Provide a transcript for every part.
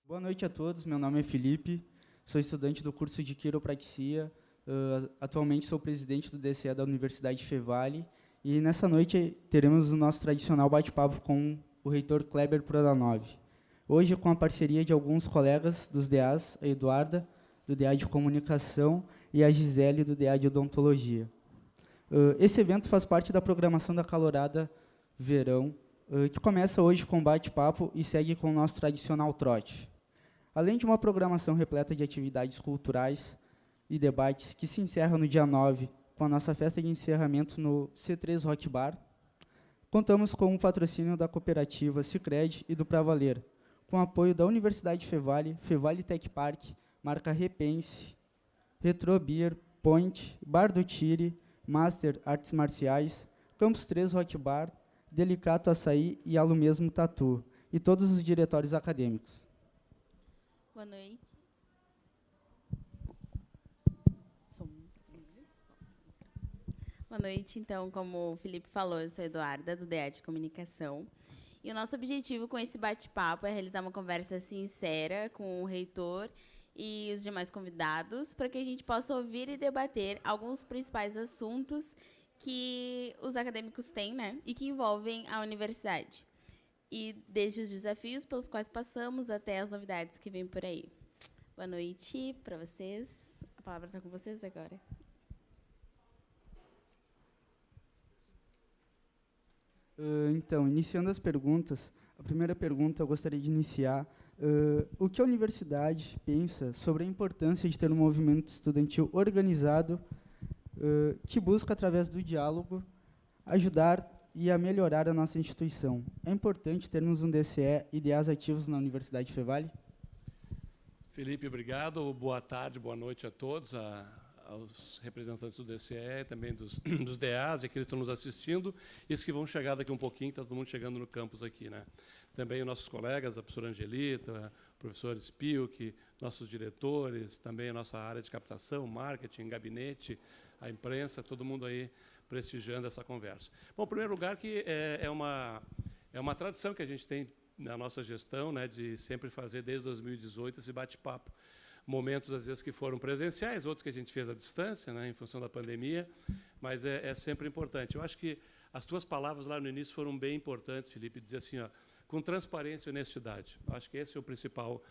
Boa noite a todos, meu nome é Felipe, sou estudante do curso de Quiropraxia, atualmente sou presidente do DCE da Universidade Fevale, e nessa noite teremos o nosso tradicional bate-papo com o reitor Kleber Prodanov. Hoje, com a parceria de alguns colegas dos DAs, a Eduarda, do DA de Comunicação, e a Gisele, do DA de Odontologia. Esse evento faz parte da programação da Calorada Verão, que começa hoje com bate-papo e segue com o nosso tradicional trote. Além de uma programação repleta de atividades culturais e debates, que se encerra no dia 9, com a nossa festa de encerramento no C3 Rock Bar, contamos com o patrocínio da cooperativa Sicredi e do Pra Valer, com o apoio da Universidade Fevale, Fevale Tech Park, marca Repense, Retro Beer, Point, Bar do Tire, Master Artes Marciais, Campus 3 Rock Bar, Delicato Açaí e Alo Mesmo Tatu, e todos os diretórios acadêmicos. Boa noite. Boa noite. Então, como o Felipe falou, eu sou Eduarda, do DA de Comunicação. E o nosso objetivo com esse bate-papo é realizar uma conversa sincera com o reitor e os demais convidados, para que a gente possa ouvir e debater alguns principais assuntos que os acadêmicos têm, né, e que envolvem a universidade. E desde os desafios pelos quais passamos até as novidades que vêm por aí. Boa noite para vocês. A palavra está com vocês agora. Então, iniciando as perguntas, a primeira pergunta eu gostaria de iniciar. O que a universidade pensa sobre a importância de ter um movimento estudantil organizado que busca, através do diálogo, ajudar e a melhorar a nossa instituição? É importante termos um DCE e DAs ativos na Universidade Fevale? Felipe, obrigado. Boa tarde, boa noite a todos, aos representantes do DCE, também dos DAs, e aqueles que estão nos assistindo, e os que vão chegar daqui um pouquinho, está todo mundo chegando no campus aqui, né? Também os nossos colegas, a professora Angelita, o professor Spilk, nossos diretores, também a nossa área de captação, marketing, gabinete, a imprensa, todo mundo aí prestigiando essa conversa. Bom, em primeiro lugar, que é uma tradição que a gente tem na nossa gestão, né, de sempre fazer, desde 2018, esse bate-papo. Momentos, às vezes, que foram presenciais, outros que a gente fez à distância, né, em função da pandemia, mas é sempre importante. Eu acho que as tuas palavras lá no início foram bem importantes, Felipe, dizer assim, ó, com transparência e honestidade. Acho que esse é o principal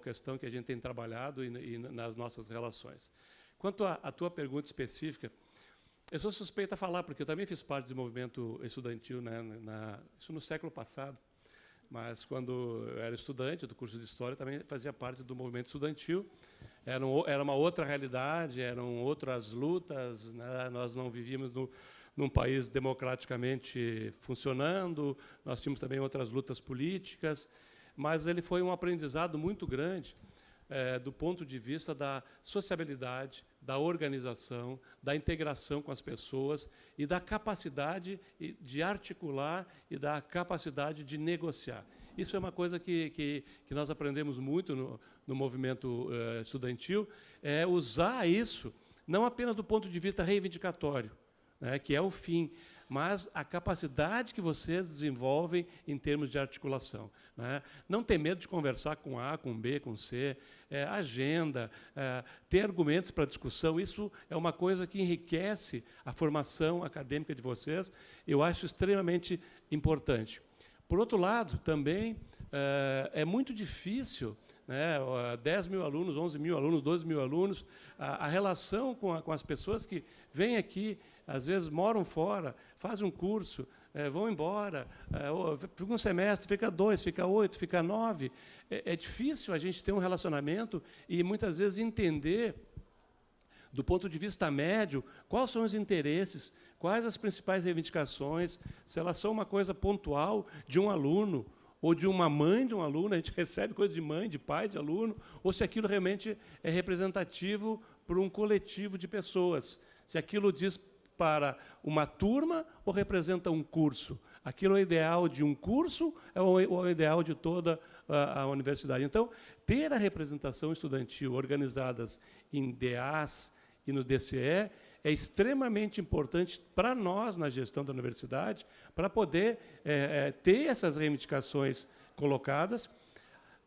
questão que a gente tem trabalhado e nas nossas relações. Quanto à tua pergunta específica, eu sou suspeita a falar, porque eu também fiz parte do movimento estudantil, né, isso no século passado, mas quando eu era estudante do curso de História, também fazia parte do movimento estudantil. Era uma outra realidade, eram outras lutas, né, nós não vivíamos num país democraticamente funcionando, nós tínhamos também outras lutas políticas, mas ele foi um aprendizado muito grande, do ponto de vista da sociabilidade, da organização, da integração com as pessoas e da capacidade de articular e da capacidade de negociar. Isso é uma coisa que nós aprendemos muito no movimento estudantil, é usar isso não apenas do ponto de vista reivindicatório, né, que é o fim, mas a capacidade que vocês desenvolvem em termos de articulação, né? Não ter medo de conversar com A, com B, com C, agenda, ter argumentos para discussão, isso é uma coisa que enriquece a formação acadêmica de vocês, eu acho extremamente importante. Por outro lado, também, é muito difícil, né, 10 mil alunos, 11 mil alunos, 12 mil alunos, a relação com as pessoas que vêm aqui, às vezes moram fora, fazem um curso, vão embora, fica um semestre, fica 2, fica 8, fica 9. É difícil a gente ter um relacionamento e, muitas vezes, entender, do ponto de vista médio, quais são os interesses, quais as principais reivindicações, se elas são uma coisa pontual de um aluno, ou de uma mãe de um aluno, a gente recebe coisa de mãe, de pai, de aluno, ou se aquilo realmente é representativo para um coletivo de pessoas, se aquilo diz para uma turma ou representa um curso. Aquilo é o ideal de um curso ou é o ideal de toda a universidade. Então, ter a representação estudantil organizadas em DAs e no DCE é extremamente importante para nós, na gestão da universidade, para poder ter essas reivindicações colocadas.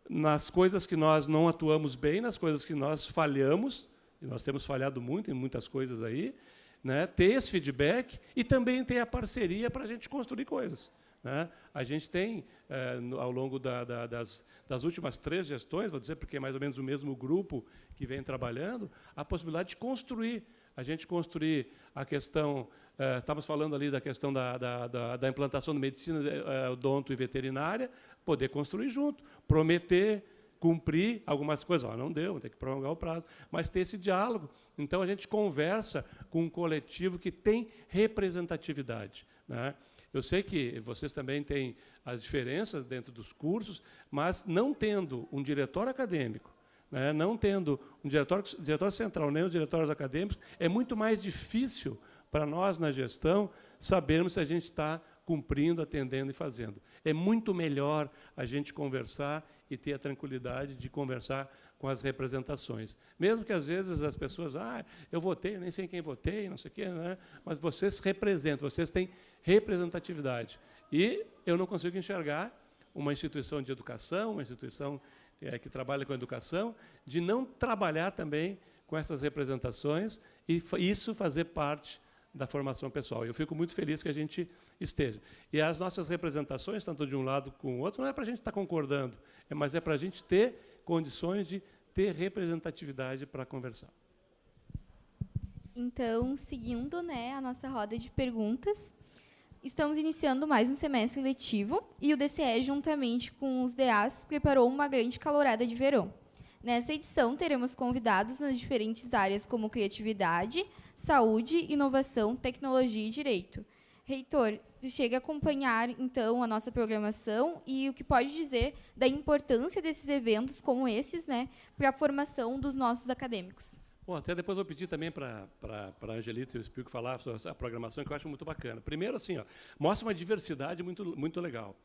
nas coisas que nós não atuamos bem, nas coisas que nós falhamos, e nós temos falhado muito em muitas coisas aí, né? Ter esse feedback e também ter a parceria para a gente construir coisas, né? A gente tem, ao longo das últimas 3 gestões, vou dizer porque é mais ou menos o mesmo grupo que vem trabalhando, a possibilidade de construir. A gente construir a questão, estávamos falando ali da questão da implantação de medicina, odonto e veterinária, poder construir junto, prometer, cumprir algumas coisas. Não deu, vamos ter que prolongar o prazo, mas ter esse diálogo. Então, a gente conversa com um coletivo que tem representatividade, né? Eu sei que vocês também têm as diferenças dentro dos cursos, mas não tendo um diretório acadêmico, né, não tendo um diretório central, nem os diretórios acadêmicos, é muito mais difícil para nós, na gestão, sabermos se a gente está cumprindo, atendendo e fazendo. É muito melhor a gente conversar e ter a tranquilidade de conversar com as representações. Mesmo que, às vezes, as pessoas... eu votei, eu nem sei quem votei, não sei o quê, né? Mas vocês representam, vocês têm representatividade. E eu não consigo enxergar uma instituição de educação, uma instituição que trabalha com a educação, de não trabalhar também com essas representações e isso fazer parte da formação pessoal. Eu fico muito feliz que a gente esteja. E as nossas representações, tanto de um lado como o outro, não é para a gente estar concordando, mas é para a gente ter condições de ter representatividade para conversar. Então, seguindo, né, a nossa roda de perguntas, estamos iniciando mais um semestre letivo e o DCE, juntamente com os DAs, preparou uma grande calorada de verão. Nessa edição, teremos convidados nas diferentes áreas como criatividade, saúde, inovação, tecnologia e direito. Reitor, chega a acompanhar, então, a nossa programação e o que pode dizer da importância desses eventos como esses, né, para a formação dos nossos acadêmicos. Bom, até depois eu vou pedir também para a Angelita e o Espírito falar sobre a programação, que eu acho muito bacana. Primeiro, assim, mostra uma diversidade muito legal.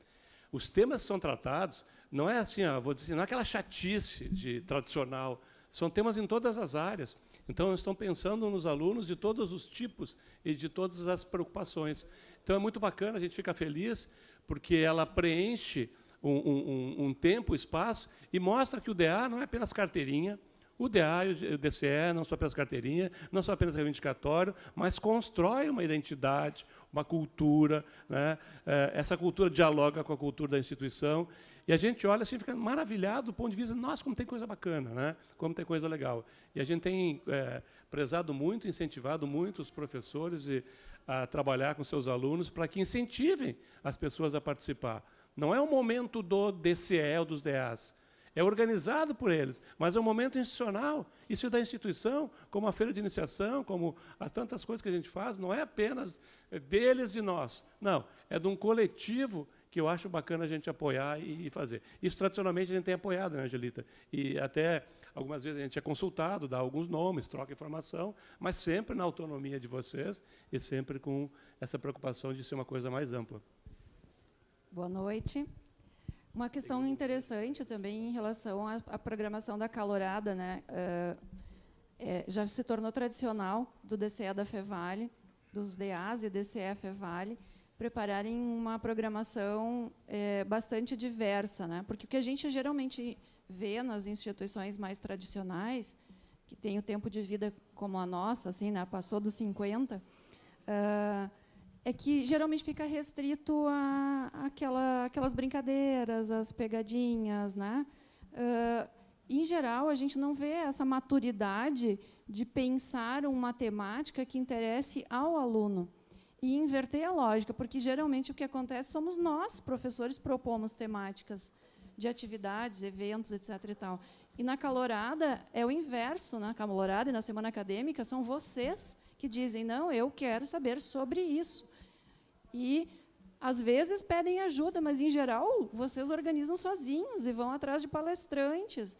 Os temas que são tratados não é assim, vou dizer, não é aquela chatice de tradicional, são temas em todas as áreas. Então, estão pensando nos alunos de todos os tipos e de todas as preocupações. Então, é muito bacana, a gente fica feliz, porque ela preenche um tempo, espaço, e mostra que o DA não é apenas carteirinha, o DA e o DCE não são apenas carteirinha, não são apenas reivindicatório, mas constrói uma identidade, uma cultura, né? Essa cultura dialoga com a cultura da instituição, e a gente olha assim, fica maravilhado do ponto de vista, nossa, como tem coisa bacana, né? Como tem coisa legal. E a gente tem prezado muito, incentivado muito os professores a trabalhar com seus alunos para que incentivem as pessoas a participar. Não é um momento do DCE ou dos DAs, é organizado por eles, mas é um momento institucional. Isso é da instituição, como a feira de iniciação, como as tantas coisas que a gente faz, não é apenas deles e nós. Não, é de um coletivo que eu acho bacana a gente apoiar e fazer. Isso, tradicionalmente, a gente tem apoiado, né, Angelita? E até, algumas vezes, a gente é consultado, dá alguns nomes, troca informação, mas sempre na autonomia de vocês e sempre com essa preocupação de ser uma coisa mais ampla. Boa noite. Uma questão interessante também em relação à programação da calorada, né? Já se tornou tradicional do DCE da Fevale, dos DAs e DCE Fevale, prepararem uma programação bastante diversa, né? Porque o que a gente geralmente vê nas instituições mais tradicionais, que têm o tempo de vida como a nossa, assim, né? Passou dos 50, é que geralmente fica restrito aquelas brincadeiras, as pegadinhas, né? Em geral, a gente não vê essa maturidade de pensar uma temática que interesse ao aluno e inverter a lógica, porque geralmente o que acontece somos nós, professores, propomos temáticas de atividades, eventos, etc. e tal. E na calorada é o inverso, na calorada e na semana acadêmica são vocês que dizem, não, eu quero saber sobre isso. E, às vezes, pedem ajuda, mas, em geral, vocês organizam sozinhos e vão atrás de palestrantes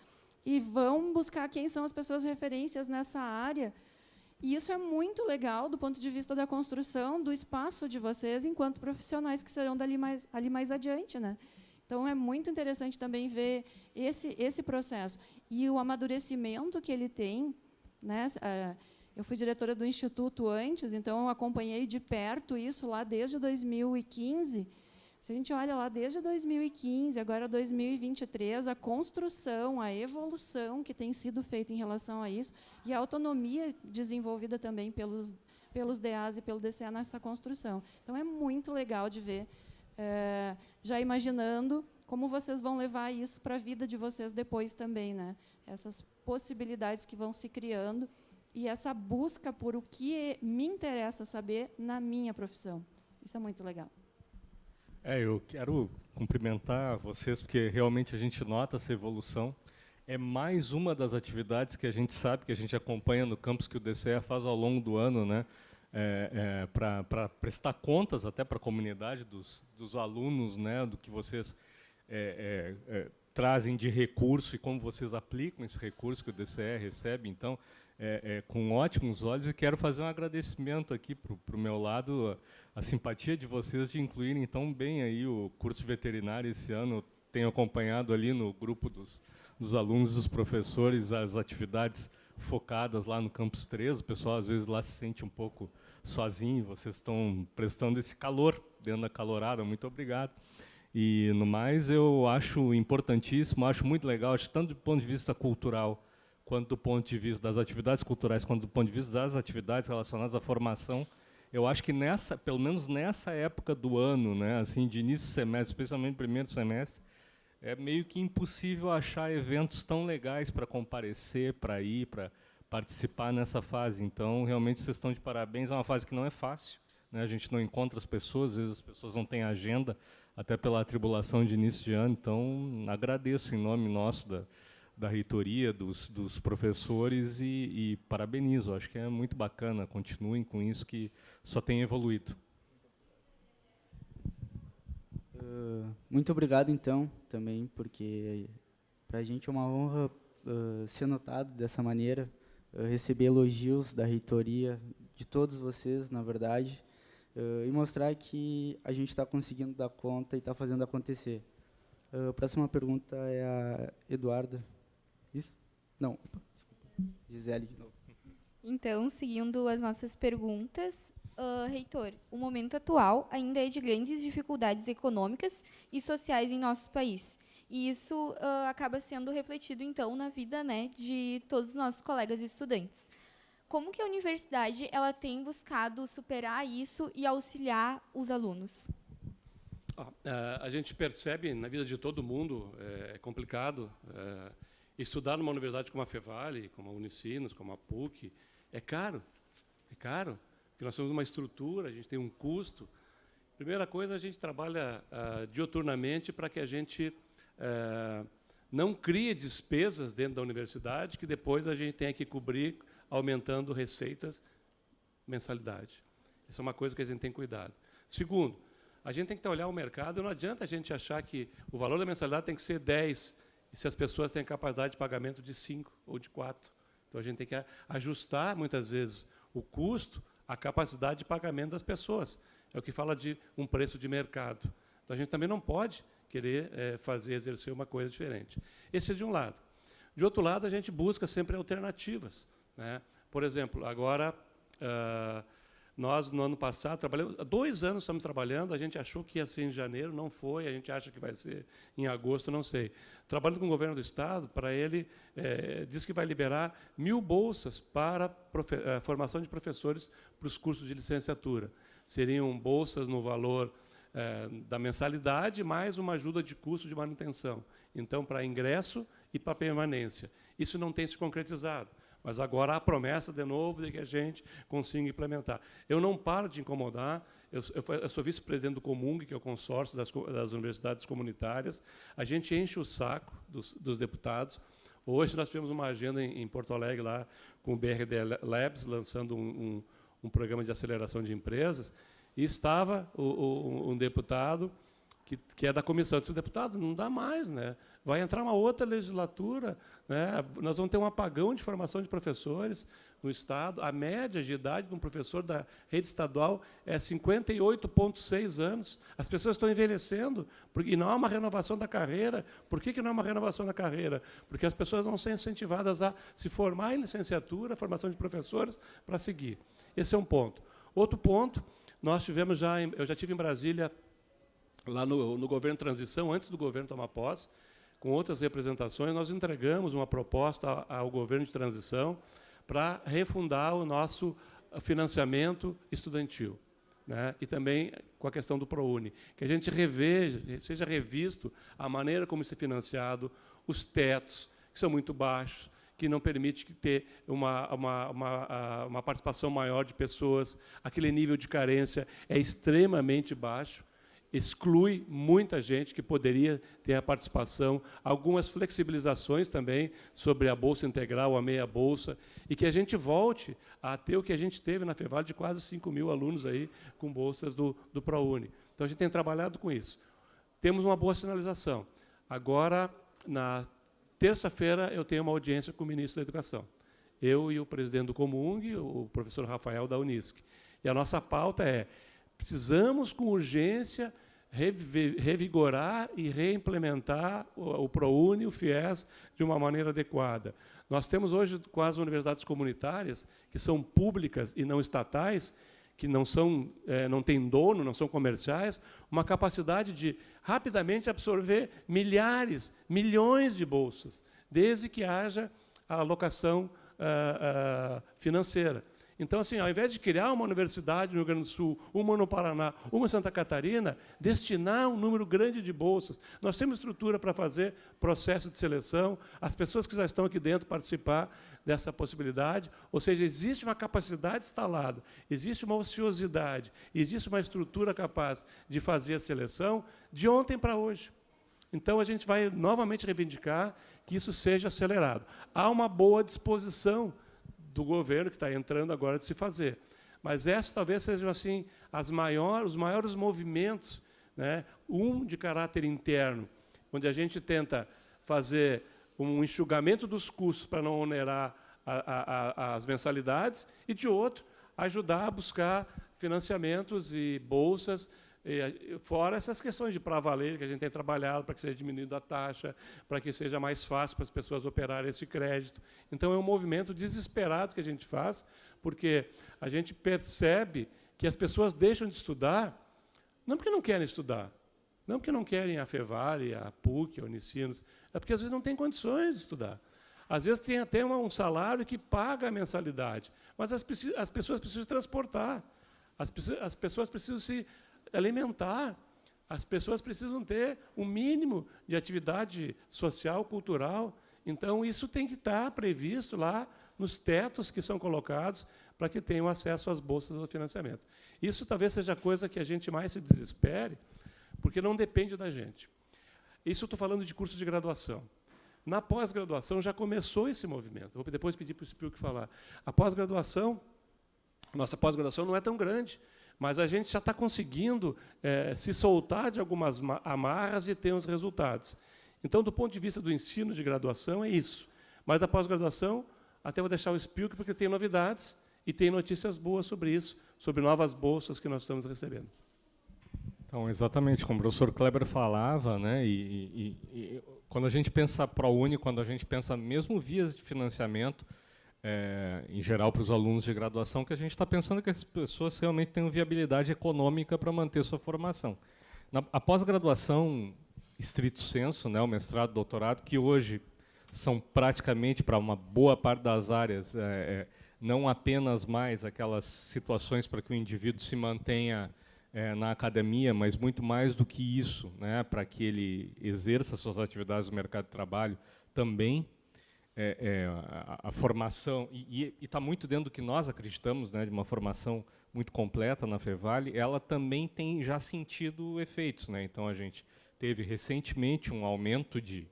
e vão buscar quem são as pessoas referências nessa área. E isso é muito legal do ponto de vista da construção do espaço de vocês enquanto profissionais que serão ali mais adiante, né? Então, é muito interessante também ver esse processo. E o amadurecimento que ele tem, né? Eu fui diretora do Instituto antes, então eu acompanhei de perto isso lá desde 2015, Se a gente olha lá desde 2015, agora 2023, a construção, a evolução que tem sido feita em relação a isso, e a autonomia desenvolvida também pelos DAs e pelo DCE nessa construção. Então, é muito legal de ver, já imaginando como vocês vão levar isso para a vida de vocês depois também, né? Essas possibilidades que vão se criando e essa busca por o que me interessa saber na minha profissão. Isso é muito legal. Eu quero cumprimentar vocês, porque realmente a gente nota essa evolução. É mais uma das atividades que a gente sabe, que a gente acompanha no campus, que o DCE faz ao longo do ano, né, para prestar contas até para a comunidade dos alunos, né, do que vocês trazem de recurso e como vocês aplicam esse recurso que o DCE recebe. Então, com ótimos olhos, e quero fazer um agradecimento aqui para o meu lado, a simpatia de vocês de incluírem tão bem aí o curso de veterinário esse ano. Eu tenho acompanhado ali no grupo dos alunos e dos professores as atividades focadas lá no Campus 3. O pessoal, às vezes, lá se sente um pouco sozinho, vocês estão prestando esse calor dentro da calorada. Muito obrigado. E, no mais, eu acho importantíssimo, acho muito legal, acho tanto do ponto de vista cultural, quanto do ponto de vista das atividades culturais, quanto do ponto de vista das atividades relacionadas à formação. Eu acho que pelo menos nessa época do ano, né, assim, de início do semestre, especialmente no primeiro semestre, é meio que impossível achar eventos tão legais para comparecer, para ir, para participar nessa fase. Então, realmente, vocês estão de parabéns. É uma fase que não é fácil, né, a gente não encontra as pessoas, às vezes as pessoas não têm agenda, até pela atribulação de início de ano. Então, agradeço em nome nosso da reitoria, dos professores, e parabenizo. Acho que é muito bacana. Continuem com isso, que só tem evoluído. Muito obrigado, então, também, porque para a gente é uma honra ser notado dessa maneira, receber elogios da reitoria, de todos vocês, na verdade, e mostrar que a gente está conseguindo dar conta e está fazendo acontecer. A próxima pergunta é a Eduarda. Isso? Não, desculpa. Gisele de novo. Então, seguindo as nossas perguntas, reitor, o momento atual ainda é de grandes dificuldades econômicas e sociais em nosso país. E isso acaba sendo refletido, então, na vida, né, de todos os nossos colegas estudantes. Como que a universidade ela tem buscado superar isso e auxiliar os alunos? A gente percebe na vida de todo mundo, é complicado. Estudar numa universidade como a Fevale, como a Unicinos, como a PUC, é caro. É caro, porque nós temos uma estrutura, a gente tem um custo. Primeira coisa, a gente trabalha dioturnamente para que a gente não crie despesas dentro da universidade que depois a gente tenha que cobrir aumentando receitas, mensalidade. Isso é uma coisa que a gente tem cuidado. Segundo, a gente tem que olhar o mercado, e não adianta a gente achar que o valor da mensalidade tem que ser 10, e se as pessoas têm capacidade de pagamento de 5 ou de 4. Então, a gente tem que ajustar, muitas vezes, o custo à capacidade de pagamento das pessoas. É o que fala de um preço de mercado. Então, a gente também não pode querer exercer uma coisa diferente. Esse é de um lado. De outro lado, a gente busca sempre alternativas, né? Por exemplo, agora, nós, no ano passado, trabalhamos, há 2 anos estamos trabalhando, a gente achou que ia ser em janeiro, não foi, a gente acha que vai ser em agosto, não sei. Trabalhando com o governo do Estado, para ele, diz que vai liberar 1.000 bolsas para formação de professores para os cursos de licenciatura. Seriam bolsas no valor da mensalidade, mais uma ajuda de custo de manutenção. Então, para ingresso e para permanência. Isso não tem se concretizado. Mas agora há a promessa, de novo, de que a gente consiga implementar. Eu não paro de incomodar. Eu sou vice-presidente do Comung, que é o consórcio das universidades comunitárias. A gente enche o saco dos deputados. Hoje nós tivemos uma agenda em Porto Alegre, lá com o BRD Labs, lançando um programa de aceleração de empresas, e estava um deputado que é da comissão. Eu disse: deputado, não dá mais, né? Vai entrar uma outra legislatura, né? Nós vamos ter um apagão de formação de professores no Estado. A média de idade de um professor da rede estadual é 58,6 anos. As pessoas estão envelhecendo, e não há uma renovação da carreira. Por que não há uma renovação da carreira? Porque as pessoas não são incentivadas a se formar em licenciatura, formação de professores, para seguir. Esse é um ponto. Outro ponto, eu já tive em Brasília lá no governo de transição, antes do governo tomar posse, com outras representações, nós entregamos uma proposta ao governo de transição para refundar o nosso financiamento estudantil, né? E também com a questão do ProUni, que a gente seja revisto a maneira como isso é financiado, os tetos, que são muito baixos, que não permite ter uma participação maior de pessoas, aquele nível de carência é extremamente baixo, exclui muita gente que poderia ter a participação, algumas flexibilizações também sobre a bolsa integral, a meia bolsa, e que a gente volte a ter o que a gente teve na FEVAL de quase 5.000 alunos aí com bolsas do ProUni. Então, a gente tem trabalhado com isso. Temos uma boa sinalização. Agora, na terça-feira, eu tenho uma audiência com o ministro da Educação. Eu e o presidente do Comung, o professor Rafael da Unisc. E a nossa pauta é: precisamos, com urgência, revigorar e reimplementar o ProUni, o FIES, de uma maneira adequada. Nós temos hoje, com as universidades comunitárias, que são públicas e não estatais, que não têm dono, não são comerciais, uma capacidade de rapidamente absorver milhares, milhões de bolsas, desde que haja a alocação financeira. Então, assim, ao invés de criar uma universidade no Rio Grande do Sul, uma no Paraná, uma em Santa Catarina, destinar um número grande de bolsas. Nós temos estrutura para fazer processo de seleção, as pessoas que já estão aqui dentro participar dessa possibilidade, ou seja, existe uma capacidade instalada, existe uma ociosidade, existe uma estrutura capaz de fazer a seleção de ontem para hoje. Então, a gente vai novamente reivindicar que isso seja acelerado. Há uma boa disposição do governo que está entrando agora de se fazer. Mas essa talvez sejam assim, os maiores movimentos, né? De caráter interno, onde a gente tenta fazer um enxugamento dos custos para não onerar as mensalidades, e, de outro, ajudar a buscar financiamentos e bolsas, fora essas questões de para-valer que a gente tem trabalhado para que seja diminuída a taxa, para que seja mais fácil para as pessoas operarem esse crédito. Então, é um movimento desesperado que a gente faz, porque a gente percebe que as pessoas deixam de estudar, não porque não querem estudar, não porque não querem a FEVAL, a PUC, a Unicinos, é porque, às vezes, não têm condições de estudar. Às vezes, tem até um salário que paga a mensalidade, mas as pessoas precisam transportar, as pessoas precisam se alimentar, as pessoas precisam ter um mínimo de atividade social, cultural. Então, isso tem que estar previsto lá nos tetos que são colocados para que tenham acesso às bolsas do financiamento. Isso talvez seja a coisa que a gente mais se desespere, porque não depende da gente. Isso eu estou falando de curso de graduação. Na pós-graduação já começou esse movimento. Vou depois pedir para o Spilk falar. A pós-graduação, nossa pós-graduação não é tão grande, mas a gente já está conseguindo se soltar de algumas amarras e ter os resultados. Então, do ponto de vista do ensino de graduação, é isso. Mas da pós-graduação, até vou deixar o Spilk, porque tem novidades e tem notícias boas sobre isso, sobre novas bolsas que nós estamos recebendo. Então, exatamente, como o professor Kleber falava, né, e quando a gente pensa ProUni, quando a gente pensa mesmo vias de financiamento, em geral, para os alunos de graduação, que a gente está pensando que as pessoas realmente tenham viabilidade econômica para manter sua formação. A pós-graduação, estrito senso, né, o mestrado, o doutorado, que hoje são praticamente, para uma boa parte das áreas, não apenas mais aquelas situações para que o indivíduo se mantenha na academia, mas muito mais do que isso, né, para que ele exerça suas atividades no mercado de trabalho também. A formação, e está muito dentro do que nós acreditamos, né, de uma formação muito completa na FEVAL, ela também tem já sentido efeitos, né? Então, a gente teve recentemente um aumento de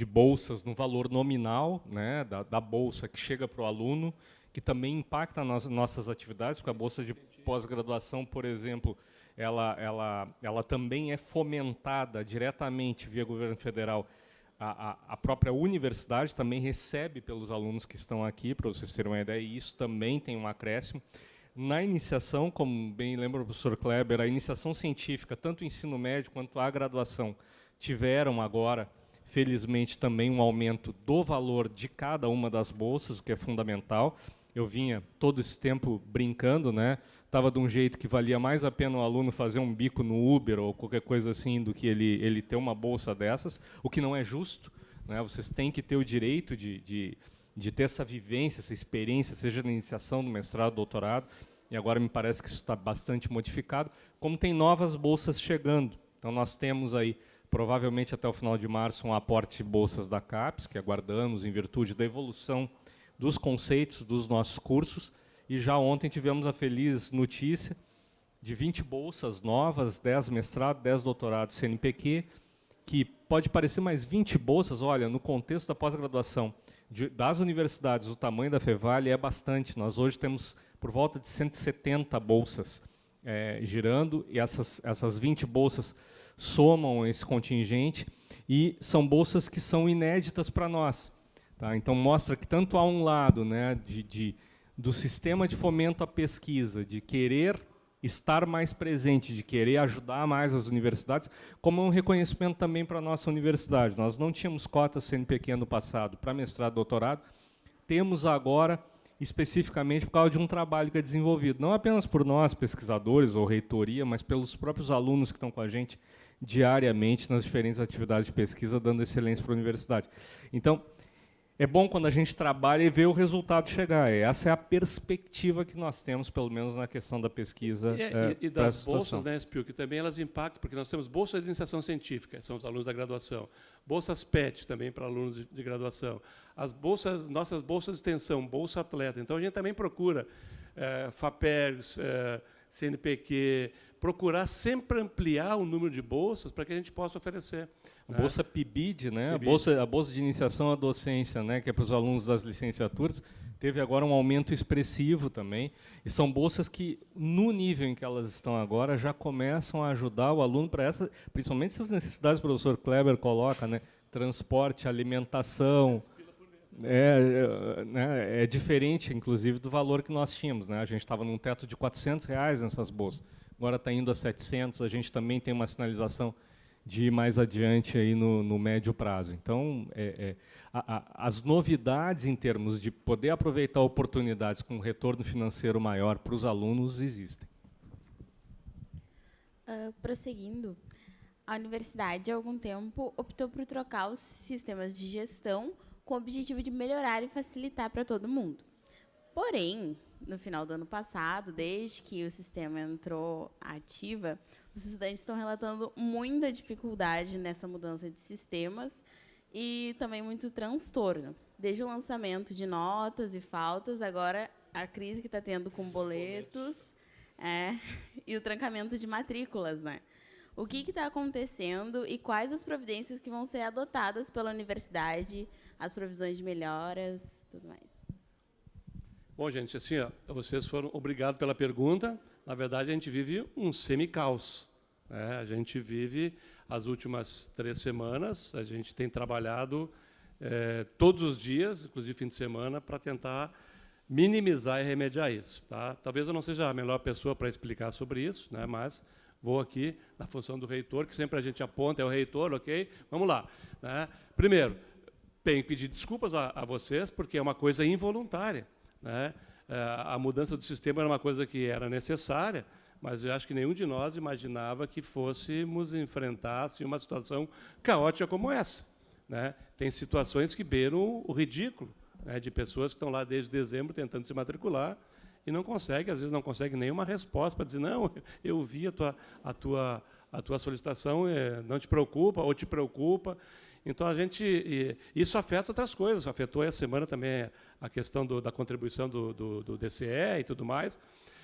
bolsas no valor nominal, né, da bolsa que chega para o aluno, que também impacta nas nossas atividades, porque a bolsa de pós-graduação, por exemplo, ela também é fomentada diretamente via governo federal. A própria universidade também recebe pelos alunos que estão aqui, para vocês terem uma ideia, e isso também tem um acréscimo. Na iniciação, como bem lembra o professor Kleber, a iniciação científica, tanto o ensino médio quanto a graduação, tiveram agora, felizmente, também um aumento do valor de cada uma das bolsas, o que é fundamental. eu vinha todo esse tempo brincando, né? Estava de um jeito que valia mais a pena o aluno fazer um bico no Uber ou qualquer coisa assim do que ele ter uma bolsa dessas, o que não é justo, né? Vocês têm que ter o direito de ter essa vivência, essa experiência, seja na iniciação do mestrado, doutorado, e agora me parece que isso está bastante modificado, como tem novas bolsas chegando. Então, nós temos aí, provavelmente até o final de março, um aporte de bolsas da CAPES, que aguardamos em virtude da evolução dos conceitos dos nossos cursos, e já ontem tivemos a feliz notícia de 20 bolsas novas, 10 mestrados, 10 doutorados CNPq, que pode parecer mais 20 bolsas, olha, no contexto da pós-graduação das universidades, o tamanho da Fevale é bastante. Nós hoje temos por volta de 170 bolsas girando, e essas 20 bolsas somam esse contingente, e são bolsas que são inéditas para nós. Tá? Então, mostra que tanto há um lado, né, do sistema de fomento à pesquisa, de querer estar mais presente, de querer ajudar mais as universidades, como um reconhecimento também para a nossa universidade. Nós não tínhamos cotas CNPq no passado para mestrado e doutorado, temos agora, especificamente por causa de um trabalho que é desenvolvido, não apenas por nós, pesquisadores ou reitoria, mas pelos próprios alunos que estão com a gente diariamente nas diferentes atividades de pesquisa, dando excelência para a universidade. Então, é bom quando a gente trabalha e vê o resultado chegar. Essa é a perspectiva que nós temos, pelo menos na questão da pesquisa. E das bolsas, né, Spil, que também elas impactam, porque nós temos bolsas de iniciação científica, são os alunos da graduação, bolsas PET também para alunos de graduação, as bolsas, nossas bolsas de extensão, bolsa atleta. Então, a gente também procura FAPERGS, CNPq, procurar sempre ampliar o número de bolsas para que a gente possa oferecer. A bolsa PIBID, né? PIBID. A bolsa de iniciação à docência, né? Que é para os alunos das licenciaturas, teve agora um aumento expressivo também. E são bolsas que, no nível em que elas estão agora, já começam a ajudar o aluno para principalmente essas necessidades que o professor Kleber coloca, né? Transporte, alimentação. É diferente, inclusive, do valor que nós tínhamos, né? A gente estava num teto de R$400 nessas bolsas. Agora está indo a 700. A gente também tem uma sinalização de ir mais adiante aí no médio prazo. Então, as novidades em termos de poder aproveitar oportunidades com retorno financeiro maior para os alunos existem. Prosseguindo, a universidade, há algum tempo, optou por trocar os sistemas de gestão com o objetivo de melhorar e facilitar para todo mundo. Porém, no final do ano passado, desde que o sistema entrou ativa, os estudantes estão relatando muita dificuldade nessa mudança de sistemas e também muito transtorno. Desde o lançamento de notas e faltas, agora a crise que está tendo com boletos e o trancamento de matrículas, né? O que está acontecendo e quais as providências que vão ser adotadas pela universidade, as provisões de melhoras, tudo mais. Bom, gente, assim, vocês foram obrigado pela pergunta. Na verdade, a gente vive um semi-caos. A gente vive as últimas 3 semanas, a gente tem trabalhado todos os dias, inclusive fim de semana, para tentar minimizar e remediar isso. Tá? Talvez eu não seja a melhor pessoa para explicar sobre isso, né, mas vou aqui na função do reitor, que sempre a gente aponta, é o reitor, ok? Vamos lá. Né? Primeiro, tenho que pedir desculpas a vocês, porque é uma coisa involuntária. Né? A mudança do sistema era uma coisa que era necessária, mas eu acho que nenhum de nós imaginava que fôssemos enfrentar assim, uma situação caótica como essa. Né? Tem situações que beiram o ridículo, né, de pessoas que estão lá desde dezembro tentando se matricular e não conseguem, às vezes não conseguem nenhuma resposta para dizer, não, eu vi a tua solicitação, não te preocupa ou te preocupa. Então, isso afeta outras coisas. Afetou essa semana também a questão da contribuição do DCE e tudo mais.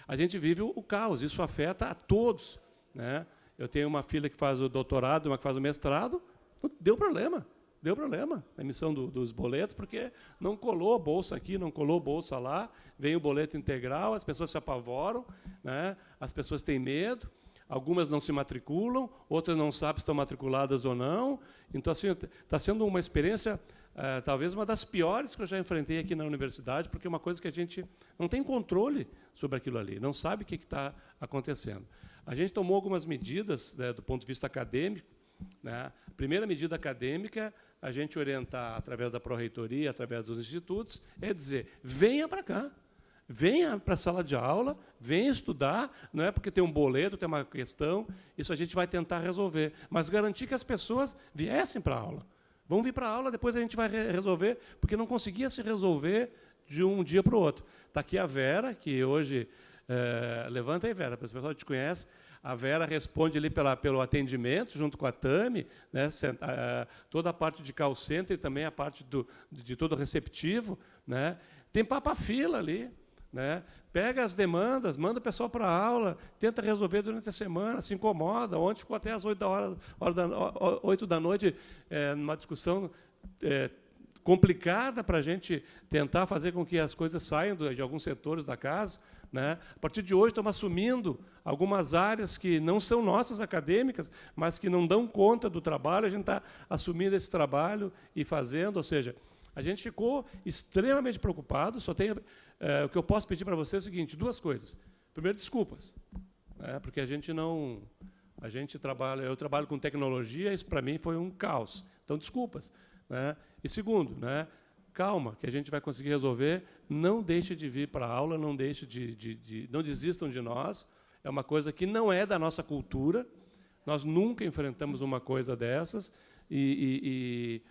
A gente vive o caos, isso afeta a todos. Né? Eu tenho uma filha que faz o doutorado, uma que faz o mestrado, deu problema na emissão dos boletos, porque não colou a bolsa aqui, não colou a bolsa lá, vem o boleto integral, as pessoas se apavoram, né? As pessoas têm medo, algumas não se matriculam, outras não sabem se estão matriculadas ou não. Então, assim, está sendo uma experiência, talvez uma das piores que eu já enfrentei aqui na universidade, porque é uma coisa que a gente não tem controle sobre aquilo ali, não sabe o que está acontecendo. A gente tomou algumas medidas, né, do ponto de vista acadêmico. Né? A primeira medida acadêmica, a gente orientar através da pró-reitoria, através dos institutos, é dizer, venha para cá. venha para a sala de aula, venha estudar, não é porque tem um boleto, tem uma questão, isso a gente vai tentar resolver, mas garantir que as pessoas viessem para a aula. Vão vir para a aula, depois a gente vai resolver, porque não conseguia se resolver de um dia para o outro. Está aqui a Vera, que hoje... levanta aí, Vera, para o pessoal que te conhece. A Vera responde ali pelo atendimento, junto com a Tami, né, toda a parte de call center e também a parte de todo receptivo. Né. Tem papa-fila ali. Né. Pega as demandas, manda o pessoal para a aula, tenta resolver durante a semana, se incomoda. Ontem ficou até às 8 da noite, numa discussão complicada para a gente tentar fazer com que as coisas saiam de alguns setores da casa. Né? A partir de hoje, estamos assumindo algumas áreas que não são nossas acadêmicas, mas que não dão conta do trabalho, a gente está assumindo esse trabalho e fazendo, ou seja, a gente ficou extremamente preocupado. Só tem, o que eu posso pedir para você é o seguinte, 2 coisas. Primeiro, desculpas, né? Porque eu trabalho com tecnologia, isso para mim foi um caos. Então, desculpas. Né? E segundo, né? Calma, que a gente vai conseguir resolver. Não deixe de vir para a aula, não desistam de nós. É uma coisa que não é da nossa cultura. Nós nunca enfrentamos uma coisa dessas e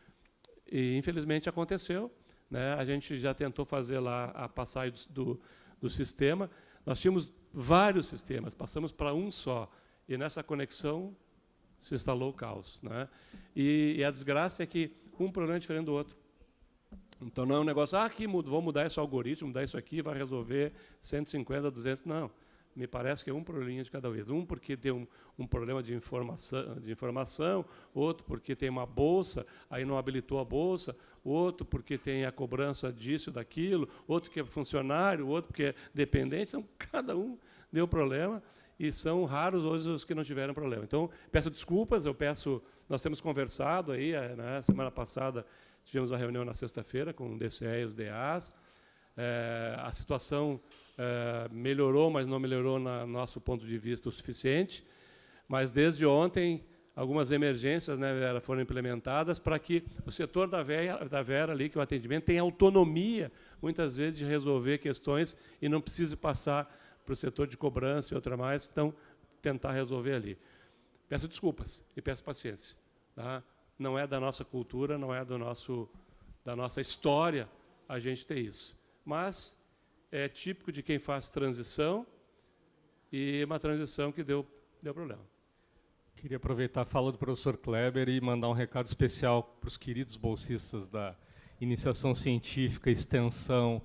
infelizmente aconteceu. Né? A gente já tentou fazer lá a passagem do sistema. Nós tínhamos vários sistemas, passamos para um só. E nessa conexão se instalou o caos. Né? E a desgraça é que um problema é diferente do outro. Então, não é um negócio, vou mudar esse algoritmo, mudar isso aqui, vai resolver 150, 200. Não, me parece que é um probleminha de cada vez. Um porque tem um problema de informação, outro porque tem uma bolsa, aí não habilitou a bolsa, outro porque tem a cobrança disso, daquilo, outro que é funcionário, outro porque é dependente. Então, cada um deu problema e são raros hoje os que não tiveram problema. Então, peço desculpas, nós temos conversado aí, na semana passada, tivemos uma reunião na sexta-feira com o DCE e os DAs. A situação melhorou, mas não melhorou, no nosso ponto de vista, o suficiente. Mas, desde ontem, algumas emergências, né, Vera, foram implementadas para que o setor da Vera, ali, que é o atendimento, tenha autonomia, muitas vezes, de resolver questões e não precise passar para o setor de cobrança e outra mais. Então, tentar resolver ali. Peço desculpas e peço paciência. Tá? Não é da nossa cultura, não é da nossa história a gente ter isso. Mas é típico de quem faz transição e uma transição que deu problema. Queria aproveitar a fala do professor Kleber e mandar um recado especial para os queridos bolsistas da iniciação científica, extensão,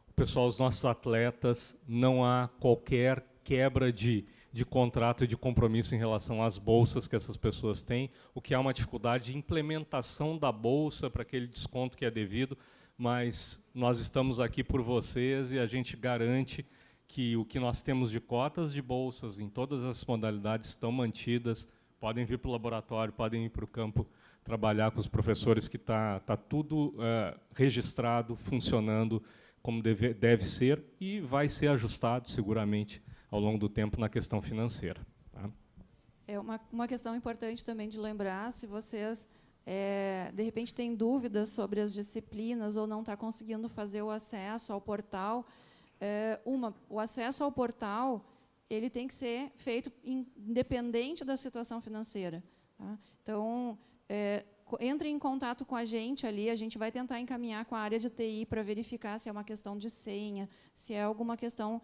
o pessoal, os nossos atletas. Não há qualquer quebra de contrato e de compromisso em relação às bolsas que essas pessoas têm. O que há uma dificuldade de implementação da bolsa para aquele desconto que é devido, mas nós estamos aqui por vocês e a gente garante que o que nós temos de cotas de bolsas em todas as modalidades estão mantidas. Podem vir para o laboratório, podem ir para o campo trabalhar com os professores, que está tudo registrado, funcionando como deve ser, e vai ser ajustado seguramente ao longo do tempo na questão financeira. Tá? É uma questão importante também de lembrar, se vocês, de repente, têm dúvidas sobre as disciplinas ou não está conseguindo fazer o acesso ao portal, o acesso ao portal ele tem que ser feito independente da situação financeira. Tá? Então, entre em contato com a gente ali, a gente vai tentar encaminhar com a área de TI para verificar se é uma questão de senha, se é alguma questão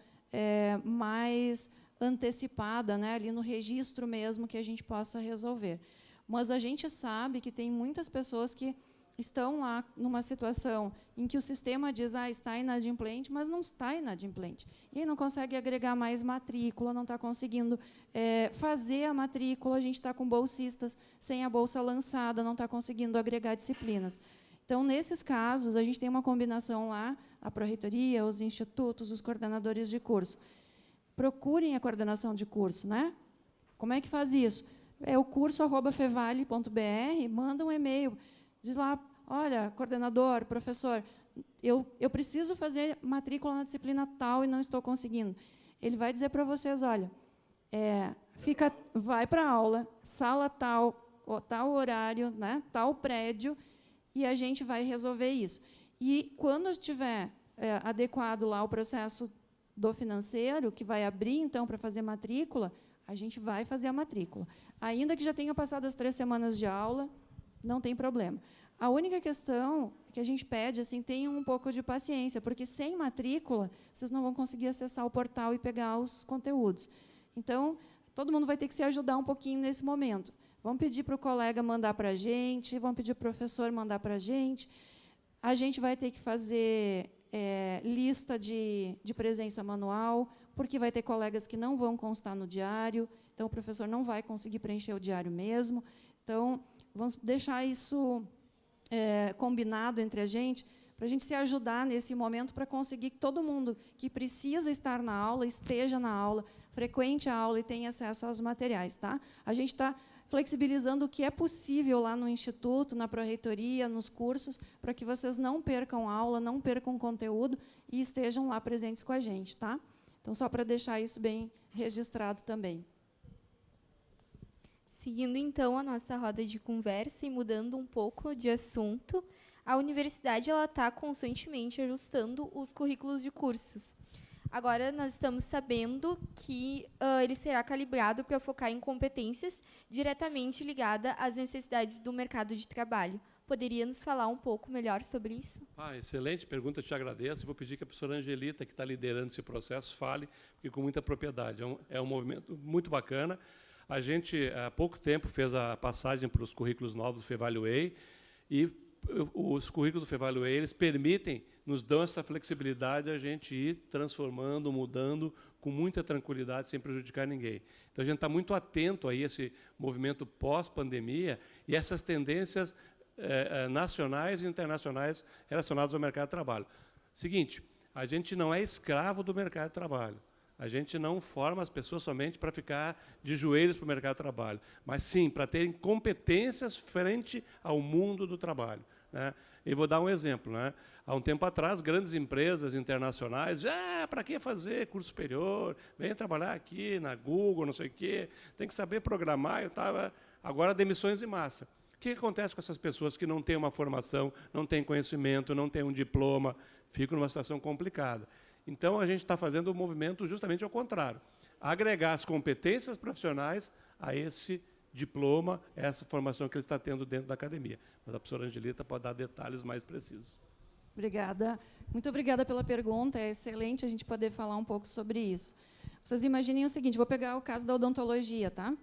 mais antecipada, né, ali no registro mesmo, que a gente possa resolver. Mas a gente sabe que tem muitas pessoas que estão lá numa situação em que o sistema diz está inadimplente, mas não está inadimplente. E não consegue agregar mais matrícula, não está conseguindo fazer a matrícula, a gente está com bolsistas sem a bolsa lançada, não está conseguindo agregar disciplinas. Então, nesses casos, a gente tem uma combinação lá, a Pró-Reitoria, os institutos, os coordenadores de curso. Procurem a coordenação de curso. Né? Como é que faz isso? É o curso@fevale.br, manda um e-mail, diz lá, olha, coordenador, professor, eu preciso fazer matrícula na disciplina tal e não estou conseguindo. Ele vai dizer para vocês, olha, vai para a aula, sala tal horário, né, tal prédio, e a gente vai resolver isso. E, quando estiver adequado lá o processo do financeiro, que vai abrir, então, para fazer matrícula, a gente vai fazer a matrícula. Ainda que já tenha passado as 3 semanas de aula, não tem problema. A única questão que a gente pede, assim, tenham um pouco de paciência, porque sem matrícula, vocês não vão conseguir acessar o portal e pegar os conteúdos. Então, todo mundo vai ter que se ajudar um pouquinho nesse momento. Vamos pedir para o colega mandar para a gente, vamos pedir para o professor mandar para a gente. A gente vai ter que fazer lista de presença manual, porque vai ter colegas que não vão constar no diário, então o professor não vai conseguir preencher o diário mesmo. Então, vamos deixar isso combinado entre a gente, para a gente se ajudar nesse momento, para conseguir que todo mundo que precisa estar na aula, esteja na aula, frequente a aula e tenha acesso aos materiais. Tá? A gente está flexibilizando o que é possível lá no Instituto, na Pró-Reitoria, nos cursos, para que vocês não percam aula, não percam conteúdo e estejam lá presentes com a gente. Tá? Então, só para deixar isso bem registrado também. Seguindo, então, a nossa roda de conversa e mudando um pouco de assunto, a universidade está constantemente ajustando os currículos de cursos. Agora, nós estamos sabendo que ele será calibrado para focar em competências diretamente ligadas às necessidades do mercado de trabalho. Poderia nos falar um pouco melhor sobre isso? Excelente pergunta, te agradeço. Vou pedir que a professora Angelita, que está liderando esse processo, fale, porque com muita propriedade. É um movimento muito bacana. A gente, há pouco tempo, fez a passagem para os currículos novos do Fevalue, e os currículos do Fevalue, eles permitem, nos dão essa flexibilidade a gente ir transformando, mudando com muita tranquilidade, sem prejudicar ninguém. Então, a gente está muito atento a esse movimento pós-pandemia e essas tendências nacionais e internacionais relacionadas ao mercado de trabalho. Seguinte, a gente não é escravo do mercado de trabalho. A gente não forma as pessoas somente para ficar de joelhos para o mercado de trabalho, mas sim para terem competências frente ao mundo do trabalho. Né? E vou dar um exemplo. Né? Há um tempo atrás, grandes empresas internacionais, para que fazer curso superior? Vem trabalhar aqui na Google, não sei o quê, tem que saber programar. Agora, demissões em massa. O que acontece com essas pessoas que não têm uma formação, não têm conhecimento, não têm um diploma? Ficam numa situação complicada. Então, a gente está fazendo o movimento justamente ao contrário. Agregar as competências profissionais a esse diploma, essa formação que ele está tendo dentro da academia. Mas a professora Angelita pode dar detalhes mais precisos. Obrigada. Muito obrigada pela pergunta. É excelente a gente poder falar um pouco sobre isso. Vocês imaginem o seguinte, vou pegar o caso da odontologia. Tá?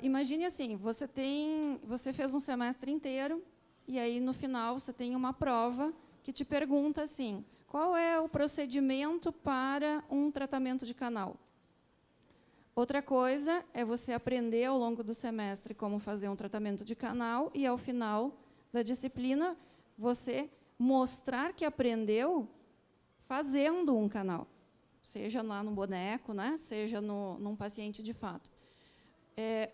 Imagine assim, você fez um semestre inteiro e aí, no final, você tem uma prova que te pergunta assim, qual é o procedimento para um tratamento de canal? Outra coisa é você aprender ao longo do semestre como fazer um tratamento de canal e, ao final da disciplina, você mostrar que aprendeu fazendo um canal, seja lá no boneco, né? Seja num paciente de fato.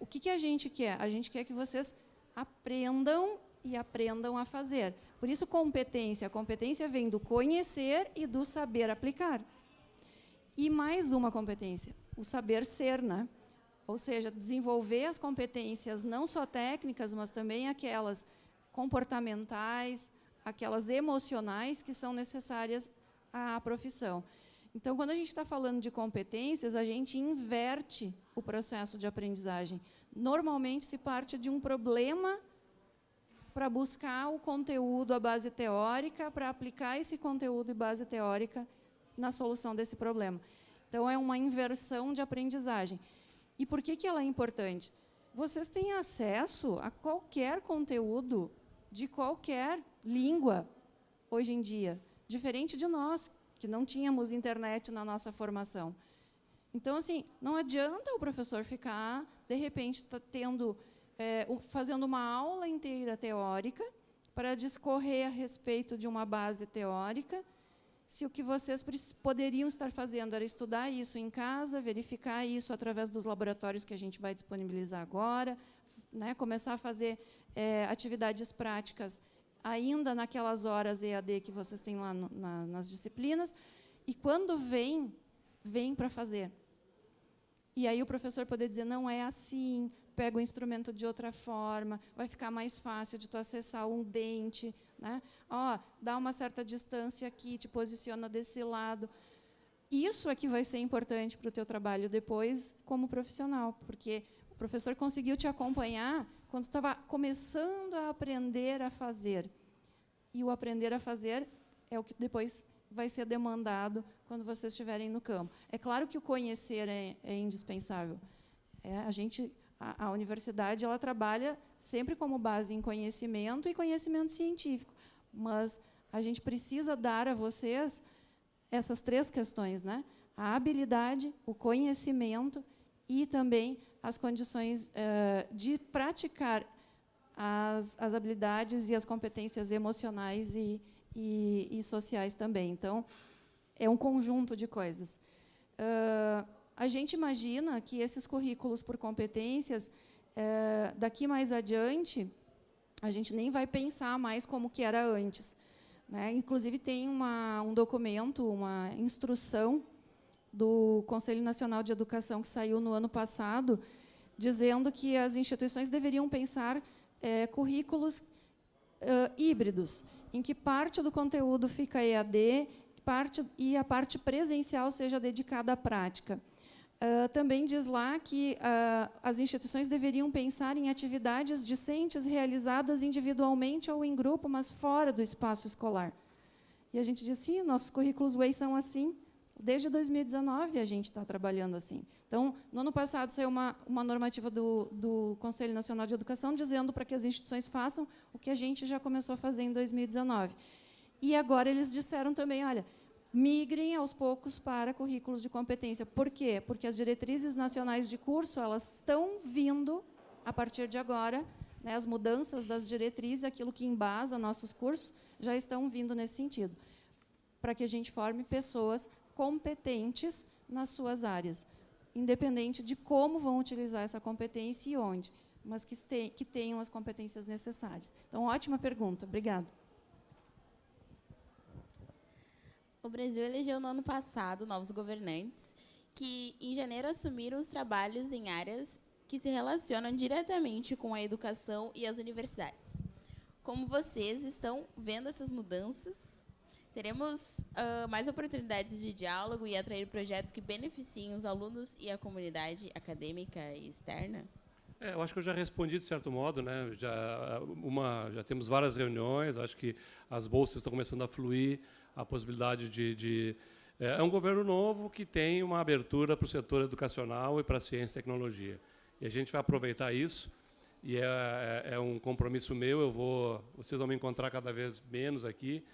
O que a gente quer? A gente quer que vocês aprendam e aprendam a fazer. Por isso, competência. A competência vem do conhecer e do saber aplicar. E mais uma competência, o saber ser, né? Ou seja, desenvolver as competências não só técnicas, mas também aquelas comportamentais, aquelas emocionais que são necessárias à profissão. Então, quando a gente está falando de competências, a gente inverte o processo de aprendizagem. Normalmente, se parte de um problema para buscar o conteúdo, a base teórica, para aplicar esse conteúdo e base teórica na solução desse problema. Então, é uma inversão de aprendizagem. E por que ela é importante? Vocês têm acesso a qualquer conteúdo de qualquer língua hoje em dia, diferente de nós, que não tínhamos internet na nossa formação. Então, assim, não adianta o professor ficar, de repente, fazendo uma aula inteira teórica para discorrer a respeito de uma base teórica, se o que vocês poderiam estar fazendo era estudar isso em casa, verificar isso através dos laboratórios que a gente vai disponibilizar agora, né, começar a fazer atividades práticas ainda naquelas horas EAD que vocês têm lá nas disciplinas, e quando vem para fazer. E aí o professor poder dizer, não é assim, pega o instrumento de outra forma, vai ficar mais fácil de tu acessar um dente, né? Ó, dá uma certa distância aqui, te posiciona desse lado. Isso é que vai ser importante para o teu trabalho depois como profissional, porque o professor conseguiu te acompanhar quando tu estava começando a aprender a fazer. E o aprender a fazer é o que depois vai ser demandado quando vocês estiverem no campo. É claro que o conhecer é indispensável. A universidade ela trabalha sempre como base em conhecimento e conhecimento científico, mas a gente precisa dar a vocês essas 3 questões, né? A habilidade, o conhecimento e também as condições de praticar as habilidades e as competências emocionais e sociais também. Então, é um conjunto de coisas. A gente imagina que esses currículos por competências, daqui mais adiante, a gente nem vai pensar mais como que era antes, né? Inclusive, tem um documento, uma instrução do Conselho Nacional de Educação, que saiu no ano passado, dizendo que as instituições deveriam pensar currículos híbridos, em que parte do conteúdo fica EAD e a parte presencial seja dedicada à prática. Também diz lá que as instituições deveriam pensar em atividades discentes realizadas individualmente ou em grupo, mas fora do espaço escolar. E a gente diz, sim, nossos currículos WEI são assim. Desde 2019 a gente está trabalhando assim. Então, no ano passado saiu uma normativa do Conselho Nacional de Educação dizendo para que as instituições façam o que a gente já começou a fazer em 2019. E agora eles disseram também, olha, migrem aos poucos para currículos de competência. Por quê? Porque as diretrizes nacionais de curso elas estão vindo a partir de agora, né, as mudanças das diretrizes, aquilo que embasa nossos cursos, já estão vindo nesse sentido, para que a gente forme pessoas competentes nas suas áreas, independente de como vão utilizar essa competência e onde, mas que tenham as competências necessárias. Então, ótima pergunta. Obrigada. O Brasil elegeu no ano passado novos governantes que, em janeiro, assumiram os trabalhos em áreas que se relacionam diretamente com a educação e as universidades. Como vocês estão vendo essas mudanças? Teremos mais oportunidades de diálogo e atrair projetos que beneficiem os alunos e a comunidade acadêmica e externa? Eu acho que eu já respondi de certo modo, né? Já temos várias reuniões, acho que as bolsas estão começando a fluir, a possibilidade é um governo novo que tem uma abertura para o setor educacional e para a ciência e tecnologia. E a gente vai aproveitar isso, e é um compromisso meu, vocês vão me encontrar cada vez menos aqui,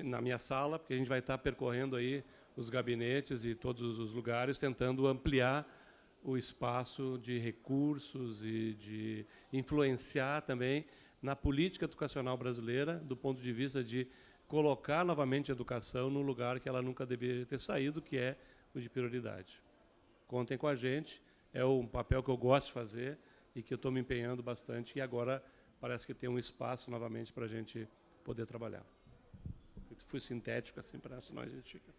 na minha sala, porque a gente vai estar percorrendo aí os gabinetes e todos os lugares, tentando ampliar o espaço de recursos e de influenciar também na política educacional brasileira, do ponto de vista de colocar novamente a educação no lugar que ela nunca deveria ter saído, que é o de prioridade. Contem com a gente, é um papel que eu gosto de fazer e que eu estou me empenhando bastante, e agora parece que tem um espaço novamente para a gente poder trabalhar. Fui sintético, assim, para senão a gente fica...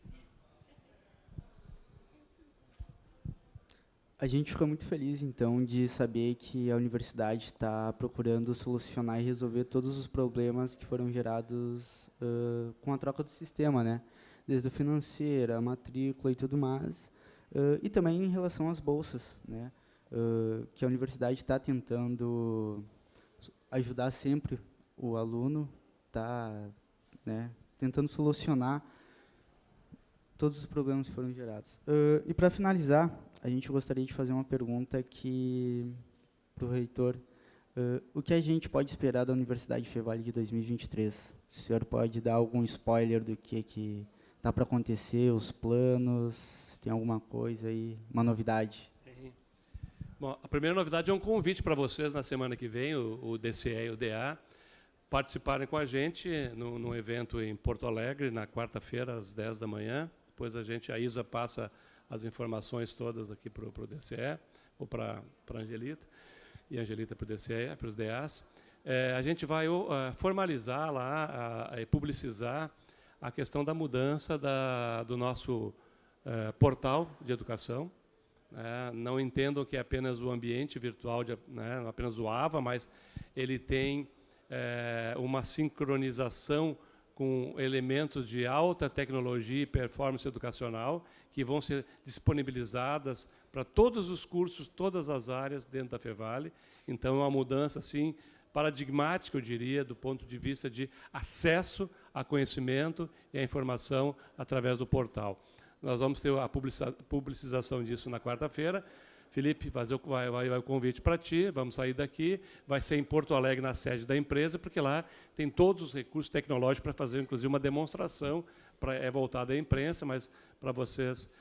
A gente fica muito feliz, então, de saber que a universidade está procurando solucionar e resolver todos os problemas que foram gerados com a troca do sistema, né? Desde o financeiro, a matrícula e tudo mais, e também em relação às bolsas, né? Que a universidade está tentando ajudar sempre o aluno, né, tentando solucionar todos os problemas que foram gerados. E, para finalizar, a gente gostaria de fazer uma pergunta para o reitor. O que a gente pode esperar da Universidade Fevale de 2023? O senhor pode dar algum spoiler do que está para acontecer, os planos, se tem alguma coisa aí, uma novidade? Bom, a primeira novidade é um convite para vocês na semana que vem, o DCE e o DA, participarem com a gente num evento em Porto Alegre, na quarta-feira, às 10 da manhã. Depois a Isa passa as informações todas aqui para o DCE, ou para a Angelita, e a Angelita para o DCE, para os DAs. A gente vai formalizar lá e publicizar a questão da mudança do nosso portal de educação, né? Não entendam que é apenas o ambiente virtual, né? Apenas o AVA, mas ele tem uma sincronização com elementos de alta tecnologia e performance educacional que vão ser disponibilizadas para todos os cursos, todas as áreas dentro da Fevale. Então, é uma mudança assim, paradigmática, eu diria, do ponto de vista de acesso a conhecimento e a informação através do portal. Nós vamos ter a publicização disso na quarta-feira. Felipe, vai o convite para ti, vamos sair daqui, vai ser em Porto Alegre, na sede da empresa, porque lá tem todos os recursos tecnológicos para fazer, inclusive, uma demonstração, voltada à imprensa, mas para vocês,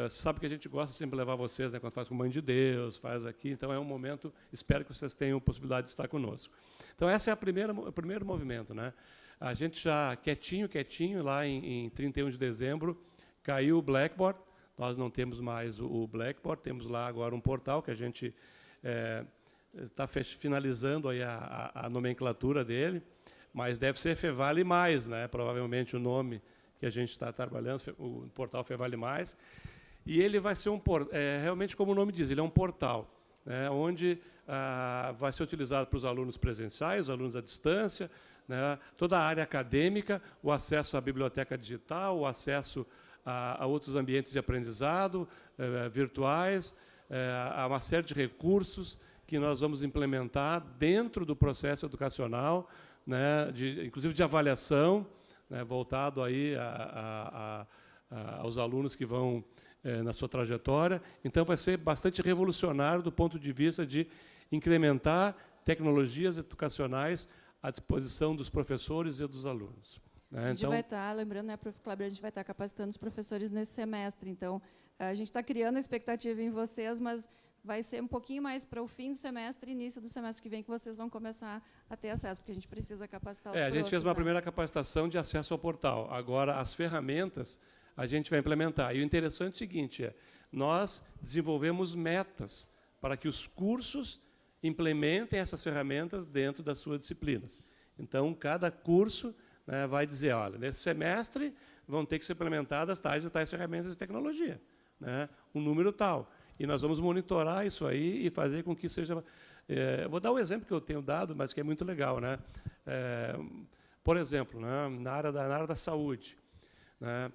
sabe que a gente gosta sempre de levar vocês, né, quando faz com Mãe de Deus, faz aqui, então é um momento, espero que vocês tenham a possibilidade de estar conosco. Então, esse é o primeiro movimento, né? A gente já, quietinho, lá em 31 de dezembro, caiu o Blackboard. Nós não temos mais o Blackboard, temos lá agora um portal que a gente está finalizando aí a nomenclatura dele, mas deve ser Fevale Mais, né? Provavelmente o nome que a gente está trabalhando, o portal Fevale Mais. E ele vai ser realmente, como o nome diz, ele é um portal, né? Onde vai ser utilizado para os alunos presenciais, os alunos à distância, né? Toda a área acadêmica, o acesso à biblioteca digital, o acesso a outros ambientes de aprendizado virtuais, a uma série de recursos que nós vamos implementar dentro do processo educacional, né, inclusive de avaliação, né, voltado aí aos alunos que vão na sua trajetória. Então, vai ser bastante revolucionário do ponto de vista de incrementar tecnologias educacionais à disposição dos professores e dos alunos. A gente vai estar, lembrando, né, Prof. Kleber, a gente vai estar capacitando os professores nesse semestre. Então, a gente está criando a expectativa em vocês, mas vai ser um pouquinho mais para o fim do semestre e início do semestre que vem que vocês vão começar a ter acesso, porque a gente precisa capacitar os professores. A gente fez uma primeira capacitação de acesso ao portal. Agora, as ferramentas a gente vai implementar. E o interessante é o seguinte, nós desenvolvemos metas para que os cursos implementem essas ferramentas dentro das suas disciplinas. Então, cada curso vai dizer, olha, nesse semestre vão ter que ser implementadas tais e tais ferramentas de tecnologia, né, um número tal. E nós vamos monitorar isso aí e fazer com que seja... vou dar um exemplo que eu tenho dado, mas que é muito legal, né? Por exemplo, né, na área da saúde, né,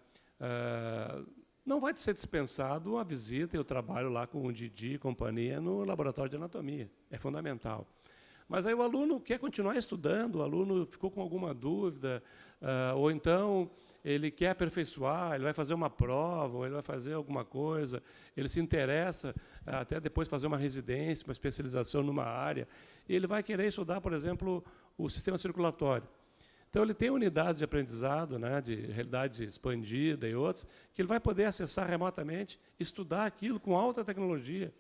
não vai ser dispensado a visita e o trabalho lá com o Didi e companhia no laboratório de anatomia. É fundamental. Mas aí o aluno quer continuar estudando, o aluno ficou com alguma dúvida, ou então ele quer aperfeiçoar, ele vai fazer uma prova, ou ele vai fazer alguma coisa, ele se interessa até depois fazer uma residência, uma especialização numa área, e ele vai querer estudar, por exemplo, o sistema circulatório. Então, ele tem unidades de aprendizado, né, de realidade expandida e outros, que ele vai poder acessar remotamente, estudar aquilo com alta tecnologia,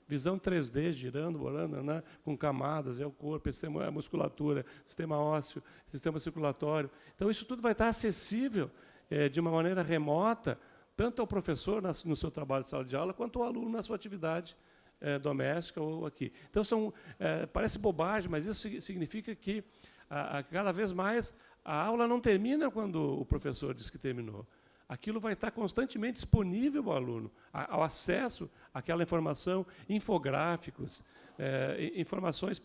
visão 3D, girando, bolando, né, com camadas, o corpo, a musculatura, sistema ósseo, sistema circulatório. Então, isso tudo vai estar acessível de uma maneira remota, tanto ao professor no seu trabalho de sala de aula, quanto ao aluno na sua atividade doméstica ou aqui. Então, parece bobagem, mas isso significa que, cada vez mais, a aula não termina quando o professor diz que terminou. Aquilo vai estar constantemente disponível ao aluno, ao acesso àquela informação, infográficos, informações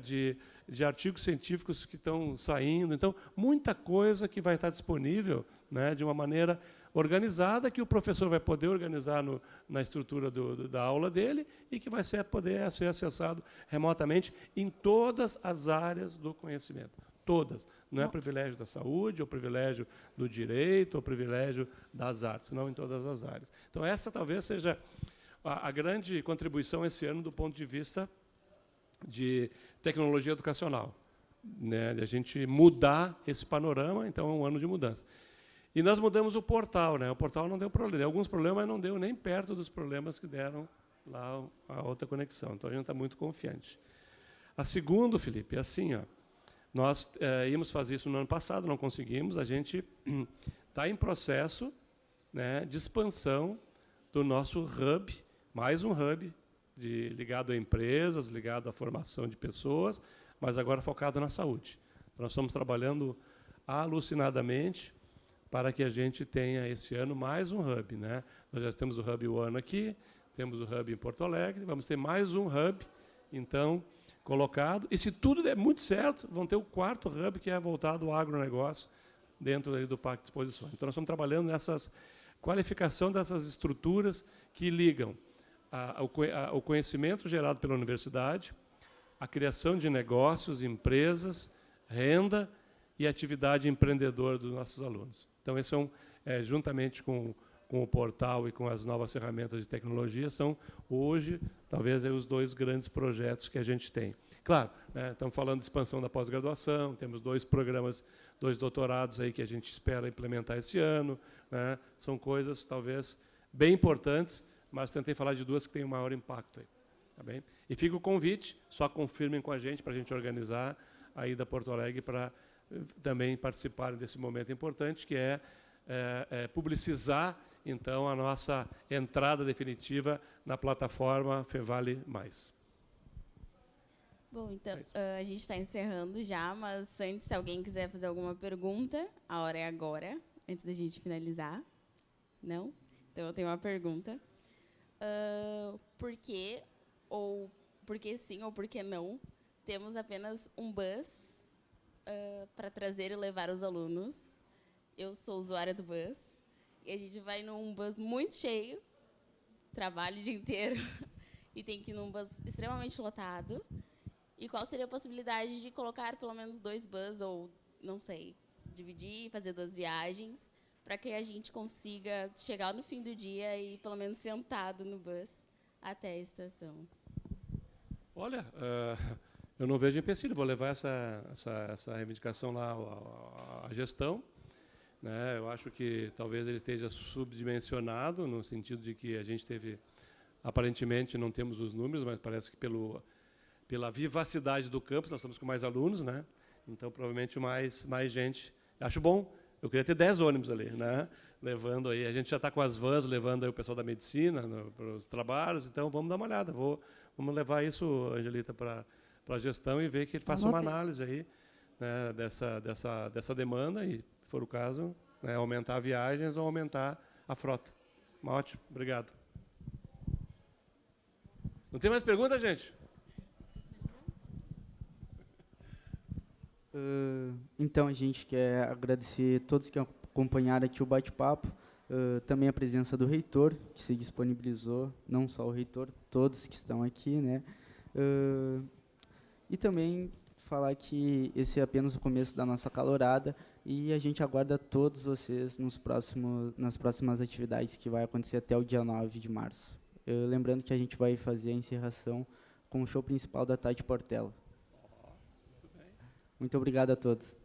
de artigos científicos que estão saindo. Então, muita coisa que vai estar disponível, né, de uma maneira organizada, que o professor vai poder organizar na estrutura da aula dele e que vai poder ser acessado remotamente em todas as áreas do conhecimento. Todas. Não é privilégio da saúde, ou privilégio do direito, ou privilégio das artes, não em todas as áreas. Então, essa talvez seja a grande contribuição esse ano do ponto de vista de tecnologia educacional, né? De a gente mudar esse panorama, então é um ano de mudança. E nós mudamos o portal, né? O portal não deu problema. Deu alguns problemas, mas não deu nem perto dos problemas que deram lá a outra conexão. Então, a gente está muito confiante. A segunda, Felipe, é assim, ó. Nós íamos fazer isso no ano passado, não conseguimos. A gente está em processo, né, de expansão do nosso hub, mais um hub ligado a empresas, ligado à formação de pessoas, mas agora focado na saúde. Então, nós estamos trabalhando alucinadamente para que a gente tenha esse ano mais um hub, né? Nós já temos o Hub One aqui, temos o hub em Porto Alegre, vamos ter mais um hub, então, colocado. E se tudo der muito certo, vão ter o 4º hub, que é voltado ao agronegócio, dentro aí do Parque de Exposições. Então, nós estamos trabalhando nessas qualificação dessas estruturas que ligam o conhecimento gerado pela universidade, a criação de negócios, empresas, renda e atividade empreendedora dos nossos alunos. Então, esse juntamente com o portal e com as novas ferramentas de tecnologia, são hoje, talvez, os 2 grandes projetos que a gente tem. Claro, né, estamos falando de expansão da pós-graduação, temos 2 programas, 2 doutorados aí que a gente espera implementar esse ano, né, são coisas, talvez, bem importantes, mas tentei falar de 2 que têm um maior impacto aí. Tá bem? E fica o convite, só confirmem com a gente, para a gente organizar a ida a Porto Alegre para também participarem desse momento importante, que é publicizar, então, a nossa entrada definitiva na plataforma Fevale+. Bom, então, a gente está encerrando já, mas antes, se alguém quiser fazer alguma pergunta, a hora é agora, antes da gente finalizar. Não? Então, eu tenho uma pergunta. Por que, ou por que sim, ou por que não, temos apenas um bus para trazer e levar os alunos? Eu sou usuária do bus, e a gente vai num bus muito cheio, trabalho o dia inteiro, e tem que ir num bus extremamente lotado. E qual seria a possibilidade de colocar pelo menos 2 bus, ou, não sei, dividir, fazer 2 viagens, para que a gente consiga chegar no fim do dia e, pelo menos, sentado no bus até a estação? Olha, eu não vejo empecilho, vou levar essa reivindicação lá à gestão. Né? Eu acho que talvez ele esteja subdimensionado, no sentido de que a gente teve, aparentemente, não temos os números, mas parece que pela vivacidade do campus, nós estamos com mais alunos, né? Então, provavelmente, mais gente. Acho bom, eu queria ter 10 ônibus ali, né? Levando aí, a gente já está com as vans, levando aí o pessoal da medicina para os trabalhos, então vamos dar uma olhada, vamos levar isso, Angelita, para a gestão e ver que ele faça uma análise aí, né, dessa demanda e, se for o caso, né, aumentar viagens ou aumentar a frota. Ótimo, obrigado. Não tem mais pergunta, gente? Então, a gente quer agradecer a todos que acompanharam aqui o bate-papo, também a presença do reitor, que se disponibilizou, não só o reitor, todos que estão aqui, né? E também falar que esse é apenas o começo da nossa calorada e a gente aguarda todos vocês nas próximas atividades que vai acontecer até o dia 9 de março. Lembrando que a gente vai fazer a encerração com o show principal da Tati Portela. Muito obrigado a todos.